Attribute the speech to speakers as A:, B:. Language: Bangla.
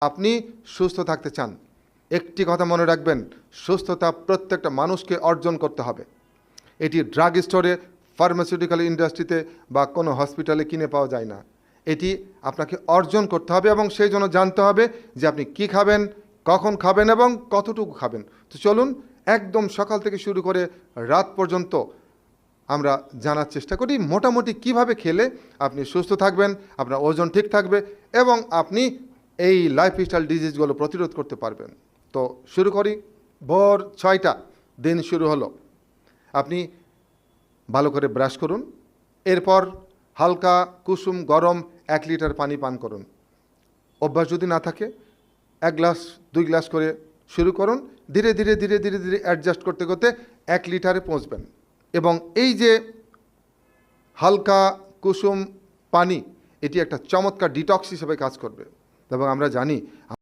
A: আপনি সুস্থ থাকতে চান, একটি কথা মনে রাখবেন, সুস্থতা প্রত্যেকটা মানুষকে অর্জন করতে হবে। এটি ড্রাগ স্টোরে, ফার্মাসিউটিক্যাল ইন্ডাস্ট্রিতে বা কোনো হসপিটালে কিনে পাওয়া যায় না। এটি আপনাকে অর্জন করতে হবে এবং সেই জন্য জানতে হবে যে আপনি কি খাবেন, কখন খাবেন এবং কতটুকু খাবেন। তো চলুন একদম সকাল থেকে শুরু করে রাত পর্যন্ত আমরা জানার চেষ্টা করি মোটামুটি কিভাবে খেলে আপনি সুস্থ থাকবেন, আপনার ওজন ঠিক থাকবে এবং আপনি এই লাইফস্টাইল ডিজিজগুলো প্রতিরোধ করতে পারবেন। তো শুরু করি। ভোর 6টা দিন শুরু হলো। আপনি ভালো করে ব্রাশ করুন, এরপর হালকা কুসুম গরম 1 লিটার পানি পান করুন। অভ্যাস যদি না থাকে 1 গ্লাস 2 গ্লাস করে শুরু করুন, ধীরে ধীরে ধীরে ধীরে ধীরে অ্যাডজাস্ট করতে করতে 1 লিটারে পৌঁছবেন। এবং এই যে হালকা কুসুম পানি, এটি একটা চমৎকার ডিটক্স হিসেবে কাজ করবে এবং আমরা জানি